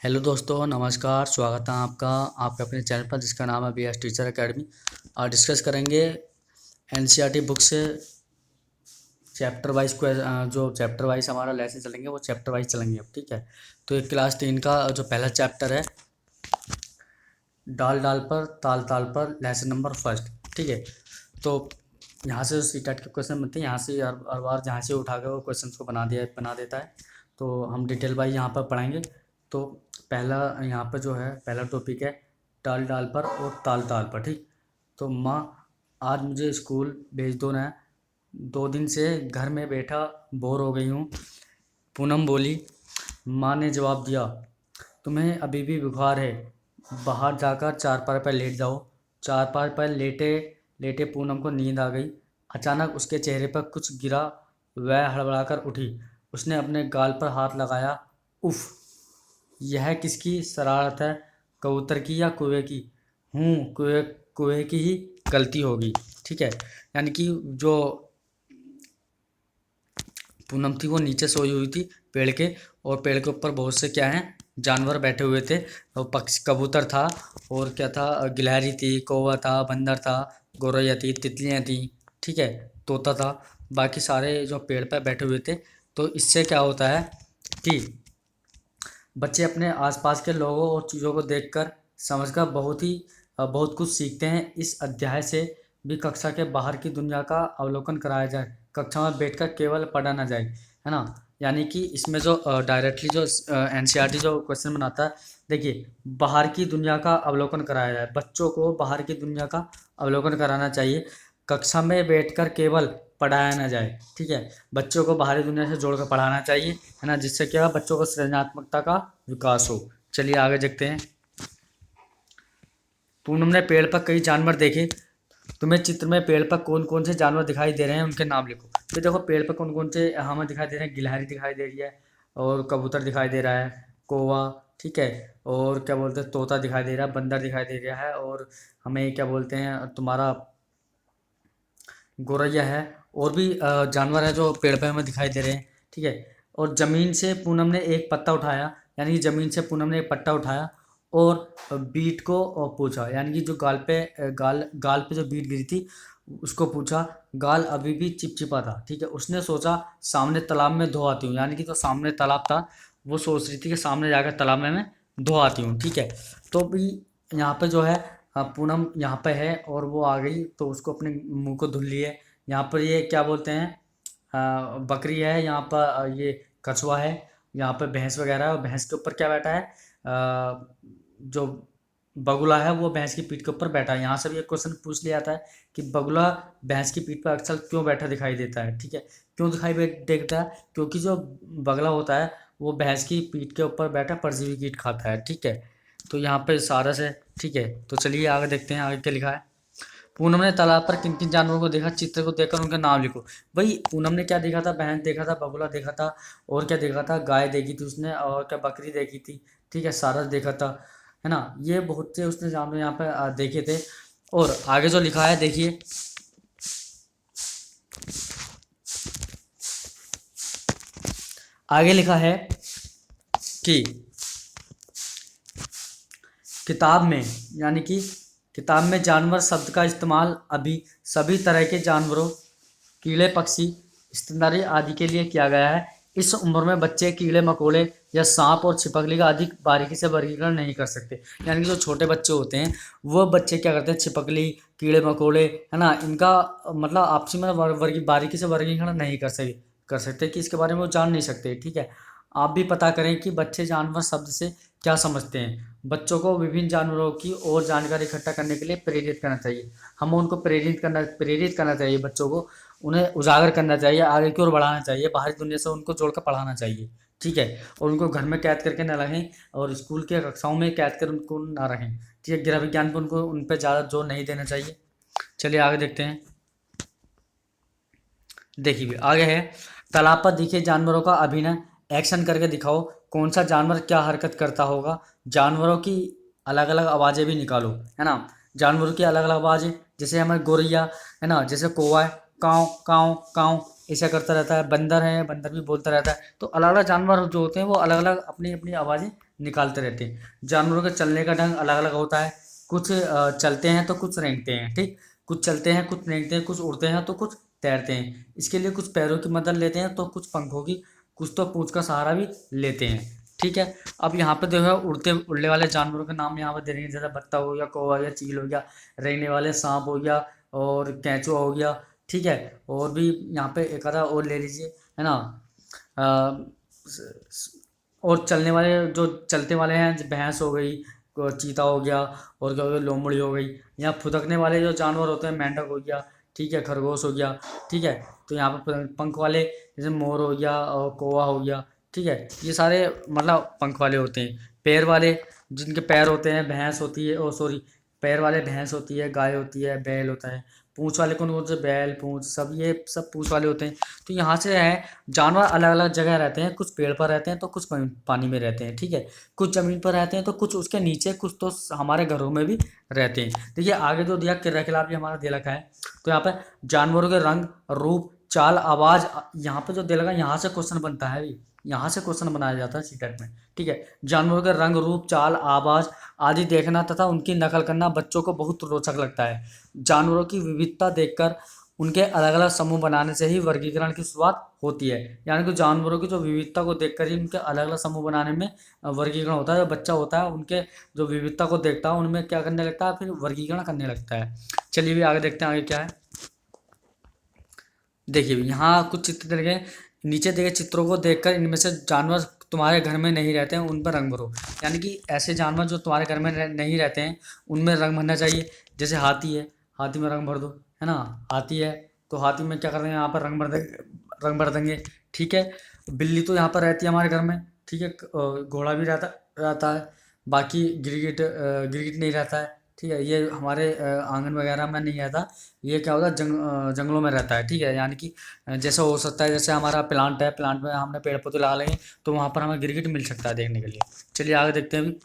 Hello दोस्तों, नमस्कार। स्वागत है आपका आपके अपने चैनल पर जिसका नाम है BS टीचर एकेडमी। और डिस्कस करेंगे NCERT बुक से चैप्टर वाइज जो चैप्टर वाइज हमारा लेसन चलेंगे वो चैप्टर वाइज चलेंगे अब। ठीक है, तो एक क्लास 3 का जो पहला चैप्टर है, डाल डाल पर ताल ताल पर, लेसन नंबर फर्स्ट। ठीक है, तो यहाँ से सीटेट के क्वेश्चन बनते हैं, यहाँ से हर बार जहाँ से उठा के वो क्वेश्चन को बना देता है। तो हम डिटेल वाइज यहाँ पर पढ़ेंगे। तो पहला यहाँ पर जो है पहला टॉपिक है डाल डाल पर और ताल ताल पर। ठीक, तो माँ आज मुझे स्कूल भेज दो ना, 2 दिन से घर में बैठा बोर हो गई हूँ, पूनम बोली। माँ ने जवाब दिया, तुम्हें अभी भी बुखार है, बाहर जाकर चारपाई पर लेट जाओ। चारपाई पर लेटे लेटे पूनम को नींद आ गई। अचानक उसके चेहरे पर कुछ गिरा, वह हड़बड़ाकर उठी। उसने अपने गाल पर हाथ लगाया। उफ, यह किसकी शरारत है, कबूतर की या कुएं की? कुएं कुएं की ही गलती होगी। ठीक है, यानी कि जो पूनम थी वो नीचे सोई हुई थी पेड़ के, और पेड़ के ऊपर बहुत से क्या हैं, जानवर बैठे हुए थे। और पक्षी कबूतर था, और क्या था, गिलहरी थी, कौवा था, बंदर था, गौरैया थी, तितलियाँ थी। ठीक है, तोता था, बाकी सारे जो पेड़ पर बैठे हुए थे। तो इससे क्या होता है कि बच्चे अपने आसपास के लोगों और चीज़ों को देखकर समझकर बहुत कुछ सीखते हैं। इस अध्याय से भी कक्षा के बाहर की दुनिया का अवलोकन कराया जाए, कक्षा में बैठकर केवल पढ़ा ना जाए, है ना। यानी कि इसमें जो डायरेक्टली जो NCERT जो क्वेश्चन बनाता है, देखिए, बाहर की दुनिया का अवलोकन कराया जाए, बच्चों को बाहर की दुनिया का अवलोकन कराना चाहिए, कक्षा में बैठकर केवल पढ़ाया ना जाए। ठीक है, बच्चों को बाहरी दुनिया से जोड़कर पढ़ाना चाहिए, है ना, जिससे क्या बच्चों को सृजनात्मकता का विकास हो। चलिए आगे देखते हैं। पूनम ने पेड़ पर कई जानवर देखे। तुम्हें चित्र में पेड़ पर कौन कौन से जानवर दिखाई दे रहे हैं, उनके नाम लिखो। तो देखो, पेड़ पर कौन कौन से हमें दिखाई दे रहे हैं, गिलहरी दिखाई दे रही है, और कबूतर दिखाई दे रहा है, कौवा, ठीक है, और क्या बोलते हैं, तोता दिखाई दे रहा है, बंदर दिखाई दे रहा है, और हमें क्या बोलते हैं तुम्हारा गौरैया है, और भी जानवर है जो पेड़ पे हमें दिखाई दे रहे हैं। ठीक है, और ज़मीन से पूनम ने एक पत्ता उठाया, यानी कि ज़मीन से पूनम ने एक पत्ता उठाया और बीट को पूछा, यानी कि जो गाल पे जो बीट गिरी थी उसको पूछा। गाल अभी भी चिपचिपा था। ठीक है, उसने सोचा सामने तालाब में धो आती हूँ, यानी कि जो सामने तालाब था वो सोच रही थी कि सामने जाकर तालाब में मैं धो आती हूँ। ठीक है, तो भी यहाँ पे जो है पूनम यहाँ पे है और वो आ गई तो उसको अपने मुंह को धुल लिए। यहाँ पर ये क्या बोलते हैं, बकरी है, यहाँ पर ये कछुआ है, यहाँ पर भैंस वगैरह है, और भैंस के ऊपर क्या बैठा है, जो बगुला है वो भैंस की पीठ के ऊपर बैठा है। यहाँ से भी एक क्वेश्चन पूछ लिया जाता है कि बगुला भैंस की पीठ पर अक्सर क्यों बैठा दिखाई देता है। ठीक है, क्यों देता है, क्योंकि जो बगला होता है वो भैंस की पीठ के ऊपर बैठा परजीवी कीट खाता है। ठीक है, तो यहाँ पे सारस है। ठीक है, तो चलिए आगे देखते हैं, आगे क्या लिखा है। पूनम ने तालाब पर किन किन जानवरों को देखा, चित्र को देखकर उनका नाम लिखो। भाई पूनम ने क्या देखा था, भैंस देखा था, बगुला देखा था, और क्या देखा था, गाय देखी थी उसने, और क्या बकरी देखी थी। ठीक है, सारस देखा था, है ना। ये बहुत से उसने जानवर यहाँ पे देखे थे। और आगे जो लिखा है देखिए, आगे लिखा है कि किताब में, यानी कि किताब में जानवर शब्द का इस्तेमाल अभी सभी तरह के जानवरों, कीड़े पक्षी, स्तनधारी आदि के लिए किया गया है। इस उम्र में बच्चे कीड़े मकोड़े या सांप और छिपकली का अधिक बारीकी से वर्गीकरण नहीं कर सकते। यानी कि जो छोटे बच्चे होते हैं वो बच्चे क्या करते हैं, छिपकली, कीड़े मकोड़े, है ना, इनका मतलब आपसी में बारीकी से वर्गीकरण नहीं कर सकते कि इसके बारे में वो जान नहीं सकते। ठीक है, आप भी पता करें कि बच्चे जानवर शब्द से क्या समझते हैं। बच्चों को विभिन्न जानवरों की और जानकारी इकट्ठा करने के लिए प्रेरित करना चाहिए। हमें उनको प्रेरित करना चाहिए, बच्चों को उन्हें उजागर करना चाहिए, आगे की ओर बढ़ाना चाहिए, बाहरी दुनिया से उनको जोड़कर पढ़ाना चाहिए। ठीक है, और उनको घर में कैद करके न रखें, और स्कूल के कक्षाओं में कैद कर उनको ना रखें। ठीक है, गृह विज्ञान पर उनको उन पर ज़्यादा जोर नहीं देना चाहिए। चलिए आगे देखते हैं। देखिए आगे है, तालाब पर दिखे जानवरों का अभिनय, एक्शन करके दिखाओ। कौन सा जानवर क्या हरकत करता होगा, जानवरों की अलग अलग आवाज़ें भी निकालो, है ना। जानवरों की अलग अलग आवाज़ें, जैसे हमारे गोरैया, है ना, जैसे कौवा है, काँव काँव काँव ऐसा करता रहता है, बंदर है, बंदर भी बोलता रहता है। तो अलग अलग जानवर जो होते हैं वो अलग अलग अपनी अपनी आवाज़ें निकालते रहते हैं। जानवरों के चलने का ढंग अलग अलग होता है, कुछ चलते हैं तो कुछ रेंगते हैं, ठीक, कुछ चलते हैं कुछ रेंगते हैं, कुछ उड़ते हैं तो कुछ तैरते हैं। इसके लिए कुछ पैरों की मदद लेते हैं तो कुछ पंखों की, कुछ तो पूंछ का सहारा भी लेते हैं, ठीक है। अब यहाँ पे देखो उड़ते उड़ने वाले जानवरों के नाम यहाँ पे दे रहे हैं, जैसे बत्तख हो गया, कौवा हो गया, चील हो गया, रेंगने वाले सांप हो गया और केंचुआ हो गया, ठीक है। और भी यहाँ पे एक आधा और ले लीजिए, है ना। अ, और चलने वाले जो चलते वाले हैं, भैंस हो गई, चीता हो गया, और क्या हो गया, लोमड़ी हो गई। यहाँ फुदकने वाले जो जानवर होते हैं, मेंढक हो गया, ठीक है, खरगोश हो गया, ठीक है। तो यहाँ पर पंख वाले जैसे मोर हो गया और कौवा हो गया, ठीक है। ये सारे मतलब पंख वाले होते हैं। पैर वाले जिनके पैर होते हैं, भैंस होती है, ओ सॉरी, पैर वाले भैंस होती है, गाय होती है, बैल होता है। पूंछ वाले कौन कौन से, बैल, पूंछ, सब ये सब पूंछ वाले होते हैं। तो यहाँ से है जानवर अलग अलग जगह रहते हैं, कुछ पेड़ पर रहते हैं तो कुछ पानी में रहते हैं, ठीक है। कुछ ज़मीन पर रहते हैं तो कुछ उसके नीचे, कुछ तो हमारे घरों में भी रहते हैं। देखिए आगे जो दिया किला भी हमारा दे रखा है। तो यहाँ पे जानवरों के रंग, रूप, चाल, आवाज़, यहाँ पे जो दे लगा, यहाँ से क्वेश्चन बनता है अभी, यहाँ से क्वेश्चन बनाया जाता है सीटेट में, ठीक है। जानवरों के रंग, रूप, चाल, आवाज़ आदि देखना तथा उनकी नकल करना बच्चों को बहुत रोचक लगता है। जानवरों की विविधता देखकर उनके अलग अलग समूह बनाने से ही वर्गीकरण की शुरुआत होती है। यानी कि जानवरों की जो विविधता को देखकर ही उनके अलग अलग समूह बनाने में वर्गीकरण होता है। जो बच्चा होता है उनके जो विविधता को देखता है, उनमें क्या करने लगता है, फिर वर्गीकरण करने लगता है। चलिए भी आगे देखते हैं आगे क्या है। देखिए यहाँ कुछ चित्र दिए गए, नीचे दिए चित्रों को देखकर इनमें से जानवर तुम्हारे घर में नहीं रहते हैं उन पर रंग भरो। यानी कि ऐसे जानवर जो तुम्हारे घर में नहीं रहते हैं उनमें रंग भरना चाहिए। जैसे हाथी है, हाथी में रंग भर दो, है ना। हाथी है तो हाथी में क्या कर देंगे, यहाँ पर रंग भर देंगे, ठीक है। बिल्ली तो यहाँ पर रहती है हमारे घर में, ठीक है। घोड़ा भी रहता रहता है। बाकी गिरगिट, गिरगिट नहीं रहता है, ठीक है। ये हमारे आंगन वगैरह में नहीं रहता। ये क्या होता है, जंगलों में रहता है, ठीक है। यानी कि जैसे हो सकता है, जैसे हमारा प्लांट है, प्लांट में हमने पेड़ पौधे लगा लेंगे तो वहाँ पर हमें गिरगिट मिल सकता है देखने के लिए। चलिए आगे देखते हैं अभी।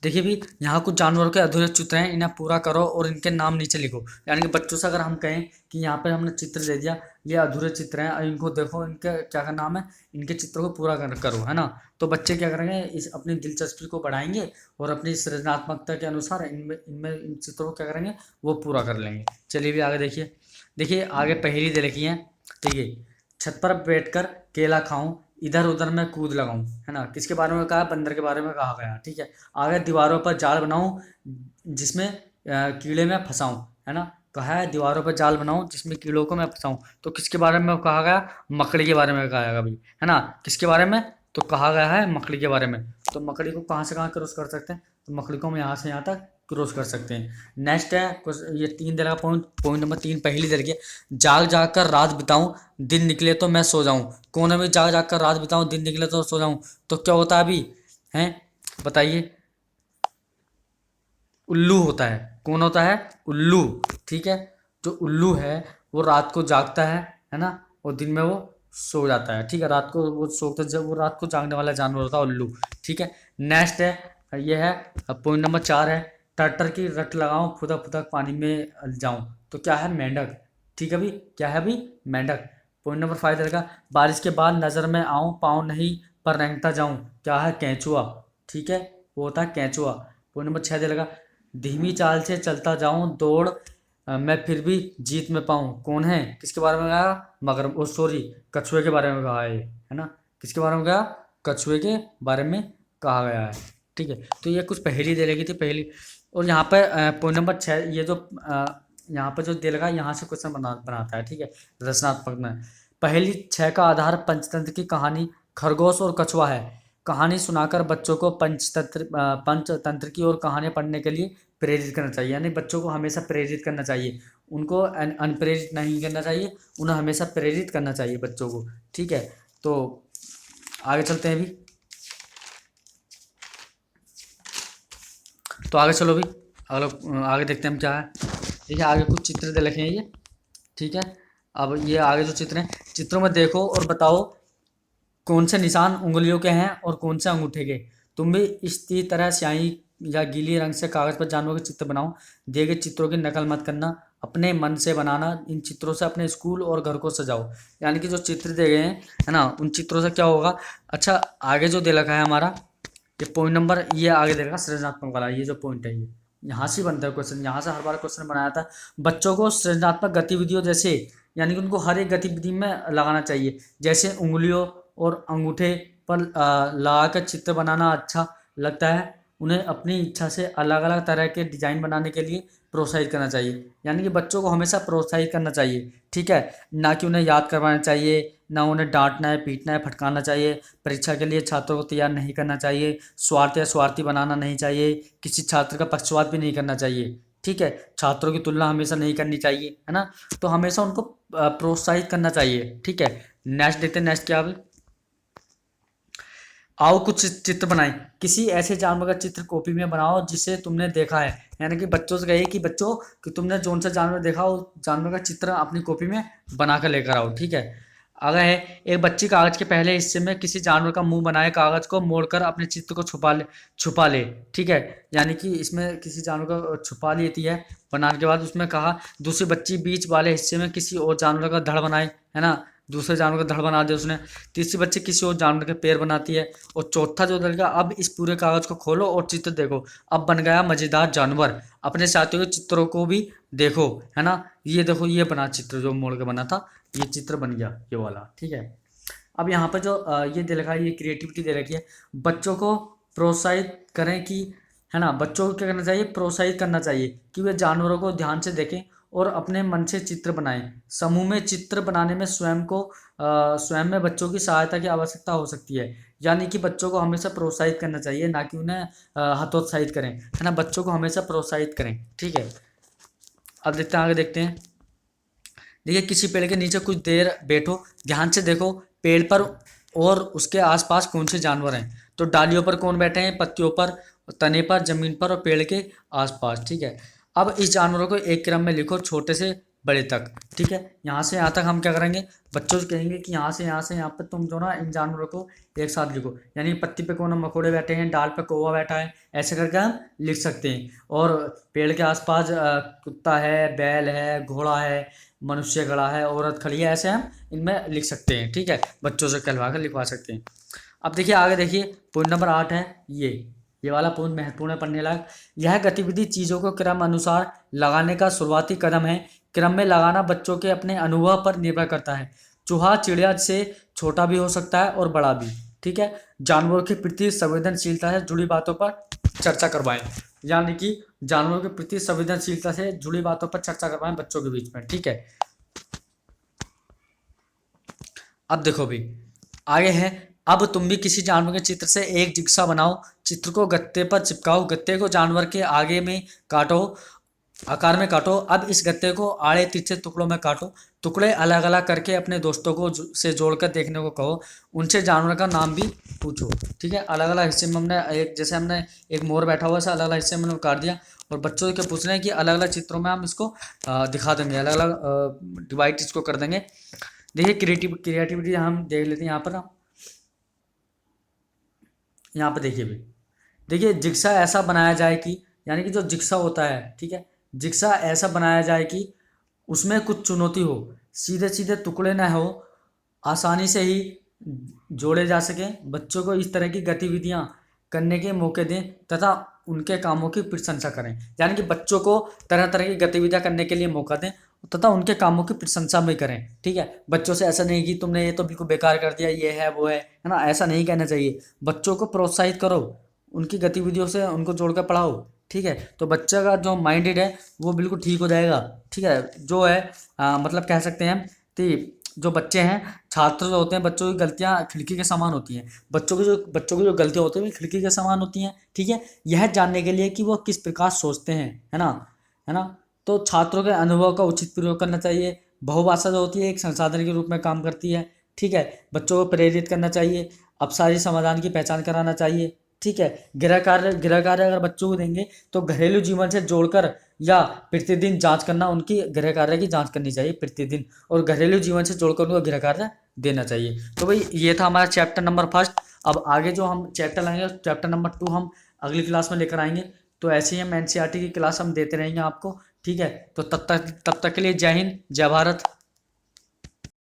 देखिए भी यहाँ कुछ जानवरों के अधूरे चित्र हैं, इन्हें पूरा करो और इनके नाम नीचे लिखो। यानी कि बच्चों से अगर हम कहें कि यहाँ पे हमने चित्र दे दिया, ये अधूरे चित्र हैं और इनको देखो, इनके क्या का नाम है, इनके चित्रों को पूरा करो, है ना। तो बच्चे क्या करेंगे, इस अपनी दिलचस्पी को बढ़ाएंगे और अपनी सृजनात्मकता के अनुसार इनमें इनमें इन चित्रों को क्या करेंगे, वो पूरा कर लेंगे। चलिए भी आगे देखिए। देखिए आगे पहेली दे रखी है, देखिए। छत पर बैठकर केला खाऊं, इधर उधर मैं कूद लगाऊं, है ना। किसके बारे में कहा, बंदर के बारे में कहा गया, ठीक है। आगे दीवारों पर जाल बनाऊं जिसमें कीड़े में फंसाऊं, है ना। कहा है दीवारों पर जाल बनाऊं जिसमें कीड़ों को मैं फंसाऊं। तो किसके बारे में कहा गया, मकड़ी के बारे में कहा गया भाई, है ना। किसके बारे में, तो कहा गया है मकड़ी के बारे में। तो मकड़ी को कहाँ से कहाँ क्रॉस कर सकते हैं, तो मकड़ी को हम यहाँ से यहाँ तक क्रॉस कर सकते हैं। नेक्स्ट है ये 3 दे रहा पॉइंट, पॉइंट नंबर 3 पहली दे रखी है, जाग जाग कर रात बिताऊं, दिन निकले तो मैं सो जाऊं। कौन है भाई, जाग जाग कर रात बिताऊं, दिन निकले तो सो जाऊं। तो क्या होता है अभी, हैं बताइए, उल्लू होता है। कौन होता है, उल्लू, ठीक है। जो उल्लू है वो रात को जागता है ना, और दिन में वो सो जाता है, ठीक है। रात को वो सोता, जब वो रात को जागने वाला जानवर होता है उल्लू, ठीक है। नेक्स्ट है ये है पॉइंट नंबर 4 है, टटर की रट लगाऊं, फुदक फुदक पानी में जाऊं। तो क्या है, मेंढक, ठीक है भाई, क्या है भाई, मेंढक। पॉइंट नंबर 5 रहेगा, बारिश के बाद नजर में आऊं, पाँव नहीं पर रेंगता जाऊं। क्या है, केंचुआ, ठीक है, वो होता है केंचुआ। पॉइंट नंबर 6 देगा, धीमी चाल से चलता जाऊं, दौड़ मैं फिर भी जीत में पाऊं। कौन है, किसके बारे में कहा, मगर ओ सॉरी, कछुए के बारे में कहा है ना। किसके बारे में कहा, कछुए के बारे में कहा गया है, ठीक है। तो ये कुछ पहेली दे लगी थी, पहेली। और यहाँ पे पॉइंट नंबर 6 ये जो यहाँ पे जो दे लगा, यहाँ से क्वेश्चन बनाता है, ठीक है, रचनात्मक में। पहेली 6 का आधार पंचतंत्र की कहानी खरगोश और कछुआ है। कहानी सुनाकर बच्चों को पंचतंत्र की और कहानियाँ पढ़ने के लिए प्रेरित करना चाहिए। यानी बच्चों को हमेशा प्रेरित करना चाहिए, उनको अनप्रेरित नहीं करना चाहिए, उन्हें हमेशा प्रेरित करना चाहिए बच्चों को, ठीक है। तो आगे चलते हैं अभी। तो आगे चलो भी, आगे देखते हैं हम क्या है। देखिए आगे कुछ चित्र दे रखे हैं ये, ठीक है। अब ये आगे जो चित्र हैं, चित्रों में देखो और बताओ कौन से निशान उंगलियों के हैं और कौन से अंगूठे के। तुम भी इसी तरह स्याही या गीली रंग से कागज पर जानवरों के चित्र बनाओ। दिए गए चित्रों की नकल मत करना, अपने मन से बनाना। इन चित्रों से अपने स्कूल और घर को सजाओ। यानी कि जो चित्र दिए गए हैं, है ना, उन चित्रों से क्या होगा। अच्छा, आगे जो दे रखा है हमारा ये पॉइंट नंबर, ये आगे दे रखा सृजनात्मक वाला, ये जो पॉइंट है ये यहाँ से बनता है क्वेश्चन। यहाँ से हर बार क्वेश्चन बनाया था। बच्चों को सृजनात्मक गतिविधियों जैसे, यानी कि उनको हर एक गतिविधि में लगाना चाहिए। जैसे उंगलियों और अंगूठे पर लगाकर चित्र बनाना अच्छा लगता है। उन्हें अपनी इच्छा से अलग अलग तरह के डिजाइन बनाने के लिए प्रोत्साहित करना चाहिए। यानी कि बच्चों को हमेशा प्रोत्साहित करना चाहिए, ठीक है, ना कि उन्हें याद करवाना चाहिए, ना उन्हें डांटना है, पीटना है, फटकारना चाहिए। परीक्षा के लिए छात्रों को तैयार नहीं करना चाहिए। स्वार्थ या स्वार्थी बनाना नहीं चाहिए। किसी छात्र का पक्षपात भी नहीं करना चाहिए, ठीक है। छात्रों की तुलना हमेशा नहीं करनी चाहिए, है ना। तो हमेशा उनको प्रोत्साहित करना चाहिए, ठीक है। नेक्स्ट देखते हैं, नेक्स्ट क्या है। आओ कुछ चित्र बनाएं। किसी ऐसे जानवर का चित्र कॉपी में बनाओ जिसे तुमने देखा है। यानी कि बच्चों से कहिए कि बच्चों कि तुमने जौन सा जानवर देखा उस जानवर का चित्र अपनी कॉपी में बना कर लेकर आओ, ठीक है। आगे है, एक बच्ची कागज के पहले हिस्से में किसी जानवर का मुंह बनाए, कागज को मोड़कर अपने चित्र को छुपा ले, ठीक है। यानी कि इसमें किसी जानवर को छुपा लेती है। बनाने के बाद उसमें कहा दूसरी बच्ची बीच वाले हिस्से में किसी और जानवर का धड़ बनाए, है ना, दूसरे जानवर का धड़ बना दिया उसने। तीसरी बच्ची किसी और जानवर के पैर बनाती है। और चौथा जो लड़का, अब इस पूरे कागज को खोलो और चित्र देखो, अब बन गया मजेदार जानवर। अपने साथियों के चित्रों को भी देखो, है ना। ये देखो, ये बना चित्र जो मोड़ के बना था, ये चित्र बन गया ये वाला, ठीक है। अब यहाँ पर जो ये दे रखा है, ये क्रिएटिविटी दे रखी है। बच्चों को प्रोत्साहित करें कि, है ना, बच्चों को क्या करना चाहिए, प्रोत्साहित करना चाहिए कि वे जानवरों को ध्यान से देखें और अपने मन से चित्र बनाएं। समूह में चित्र बनाने में स्वयं में बच्चों की सहायता की आवश्यकता हो सकती है। यानी कि बच्चों को हमेशा प्रोत्साहित करना चाहिए, ना कि उन्हें हतोत्साहित करें, है ना। बच्चों को हमेशा प्रोत्साहित करें, ठीक है। अब देखते हैं, आगे देखते हैं। देखिए, किसी पेड़ के नीचे कुछ देर बैठो, ध्यान से देखो पेड़ पर और उसके आसपास कौन से जानवर हैं। तो डालियों पर कौन बैठे हैं, पत्तियों पर, तने पर, जमीन पर और पेड़ के आसपास, ठीक है। अब इस जानवरों को एक क्रम में लिखो, छोटे से बड़े तक, ठीक है। यहाँ से यहाँ तक हम क्या करेंगे, बच्चों से कहेंगे कि यहाँ से यहाँ पर तुम जो ना इन जानवरों को एक साथ लिखो। यानी पत्ती पे कौन मकोड़े बैठे हैं, डाल पे कौवा बैठा है, ऐसे करके हम लिख सकते हैं। और पेड़ के आसपास कुत्ता है, बैल है, घोड़ा है, मनुष्य खड़ा है, औरत खड़ी है, ऐसे हम इनमें लिख सकते हैं, ठीक है। बच्चों से कहलवा कर लिखवा सकते हैं। अब देखिए, आगे देखिए, पॉइंट नंबर 8 है ये वाला पॉइंट महत्वपूर्ण है, पढ़ने लायक। यह गतिविधि चीज़ों को क्रम अनुसार लगाने का शुरुआती कदम है। क्रम में लगाना बच्चों के अपने अनुभव पर निर्भर करता है। चूहा चिड़िया से छोटा भी हो सकता है और बड़ा भी, ठीक है। जानवरों के प्रति संवेदनशीलता से जुड़ी बातों पर चर्चा करवाएं। यानी कि जानवरों के प्रति संवेदनशीलता से जुड़ी बातों पर चर्चा करवाएं बच्चों के बीच में, ठीक है। अब देखो भी, आगे है, अब तुम भी किसी जानवर के चित्र से एक जिग्सा बनाओ। चित्र को गत्ते पर चिपकाओ, गत्ते को जानवर के आगे में काटो, आकार में काटो। अब इस गत्ते को आड़े तिरछे टुकड़ों में काटो। टुकड़े अलग अलग करके अपने दोस्तों को से जोड़कर देखने को कहो। उनसे जानवर का नाम भी पूछो, ठीक है। अलग अलग हिस्से में हमने जैसे हमने एक मोर बैठा हुआ है, अलग अलग हिस्से में हमने काट दिया और बच्चों के पूछ रहे हैं कि अलग अलग चित्रों में हम इसको दिखा देंगे, अलग अलग डिवाइड इसको कर देंगे। देखिए, क्रिएटिविटी हम देख लेते हैं यहाँ पर। यहाँ पर देखिए भी, देखिए, जिग्सा ऐसा बनाया जाए कि, यानी कि जो जिग्सा होता है, ठीक है, जिग्सा ऐसा बनाया जाए कि उसमें कुछ चुनौती हो, सीधे सीधे टुकड़े ना हो, आसानी से ही जोड़े जा सकें। बच्चों को इस तरह की गतिविधियां करने के मौके दें तथा उनके कामों की प्रशंसा करें। यानी कि बच्चों को तरह तरह की गतिविधियां करने के लिए मौका दें तथा उनके कामों की प्रशंसा भी करें, ठीक है। बच्चों से ऐसा नहीं कि तुमने ये तो बिल्कुल बेकार कर दिया, ये है वो है ना, ऐसा नहीं कहना चाहिए। बच्चों को प्रोत्साहित करो, उनकी गतिविधियों से उनको जोड़कर पढ़ाओ, ठीक है। तो बच्चे का जो माइंडेड है वो बिल्कुल ठीक हो जाएगा, ठीक है। जो है मतलब कह सकते हैं कि जो बच्चे हैं, छात्र जो होते हैं, बच्चों की गलतियां खिड़की के समान होती हैं। बच्चों की जो गलतियां होती हैं वो खिड़की के समान होती हैं, ठीक है। यह जानने के लिए कि वो किस प्रकार सोचते हैं, है ना, है ना। तो छात्रों के अनुभव का उचित प्रयोग करना चाहिए। बहुभाषा जो होती है एक संसाधन के रूप में काम करती है, ठीक है। बच्चों को प्रेरित करना चाहिए, अपसारी समाधान की पहचान कराना चाहिए, ठीक है। गृह कार्य अगर बच्चों को देंगे तो घरेलू जीवन से जोड़कर या प्रतिदिन जांच करना, उनकी गृह कार्य की जांच करनी चाहिए प्रतिदिन, और घरेलू जीवन से जोड़कर उनको गृह कार्य देना चाहिए। तो भाई ये था हमारा चैप्टर नंबर 1। अब आगे जो हम चैप्टर लाएंगे, चैप्टर नंबर 2 हम अगली क्लास में लेकर आएंगे। तो ऐसे ही हम एनसीईआरटी की क्लास हम देते रहेंगे आपको, ठीक है। तो तब तक के लिए जय हिंद, जय भारत।